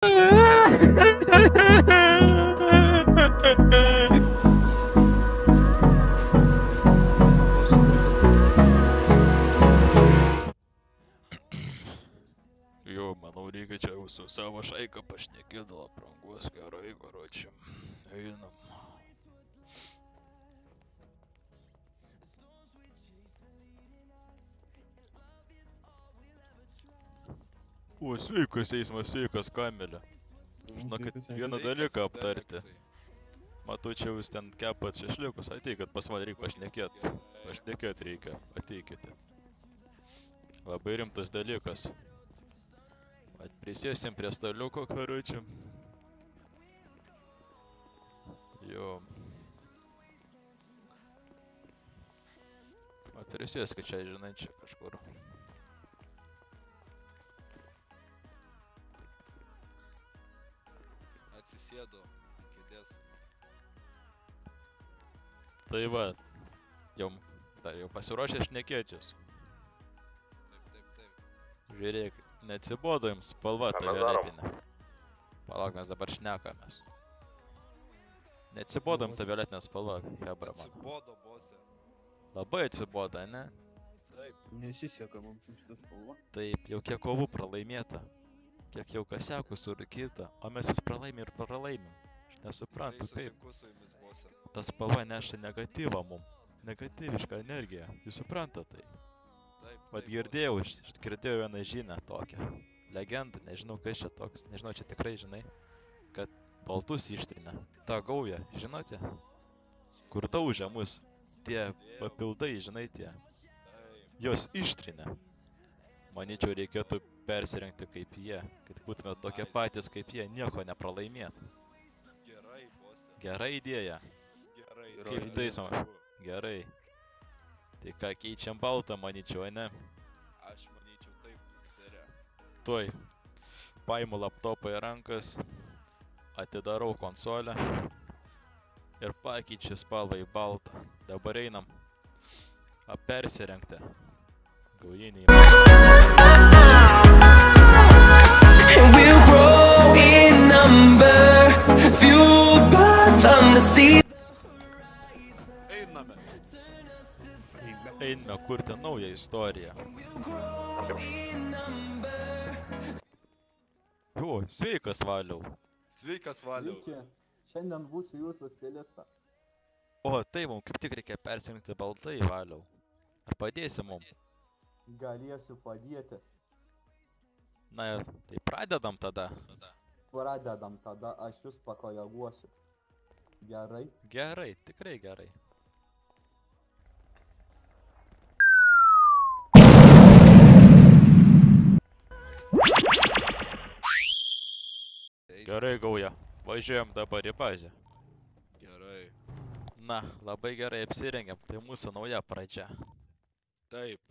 Jo, manau, reikia čia jau su savo šaika pašnekėt dėl aprangos. Gerai, karočią. Einam. O, sveikas eismas, sveikas Kamilė. Žinokit, vieną dalyką aptarti. Matau, čia jūs ten kepat šešliukus. Ateikit, pas man reikia pašnekėt. Pašnekėt reikia. Ateikite. Labai rimtas dalykas. Prisėsim prie staliuko, karočią. Jo. Prisėskit čia, žinai, čia kažkur. Atsisėdu ant kėdės. Tai va, jau pasiruošę šnekėtis. Taip. Žiūrėk, neatsibodo jums spalva ta violetinė. Palauk, mes dabar šnekamės. Neatsibodo jums ta violetinė spalva, hebra man. Atsibodo, bose. Labai atsibodo, ne? Taip. Nesiseka mums šitą spalvą. Taip, jau kiek kovų pralaimėta. Kiek jau kasiakų surūkyta, o mes vis pralaimim ir pralaimim. Aš nesuprantu, kaip. Sutinku su jumis, bose. Ta spalva neša negatyvą mum. Negatyvišką energiją. Jūs suprantat tai? Taip. Vat girdėjau vieną žinią tokią. Legendą, nežinau kas čia toks. Nežinau, čia tikrai žinai. Kad baltus ištrina. Ta gauja, žinote? Kur daužia mus. Tie papildai, žinai, tie. Jos ištrina. Manyčiau, reikėtų persirengti kaip jie. Kad būtume tokie patys kaip jie. Nieko nepralaimėt. Gerai, bose. Gera idėja. Gerai. Kaip taisoma? Gerai. Tai ką, keičiam baltą, manyčiau, ne? Aš manyčiau taip, serė. Tuoj. Paimu laptopą į rankas. Atidarau konsolę. Ir pakeičiu spalvą į baltą. Dabar einam. Persirengti. Gaujiniai. We'll grow in number, fueled by them to see. Einame. Einame kurti naują istoriją. Jo, sveikas Valiau. Sveikas, Valiau. Sveiki, šiandien būsiu jūsų stilista. O, tai mums kaip tik reikia persirinkti baltai, Valiau. Ar padėsi mums? Galėsiu padėti. Na, tai pradedam tada. Pradedam, tada aš jūs pakoreguosiu. Gerai? Gerai, tikrai gerai. Gerai, Gauja. Važiuojam dabar į bazę. Gerai. Na, labai gerai apsirengiam. Tai mūsų nauja pradžia. Taip.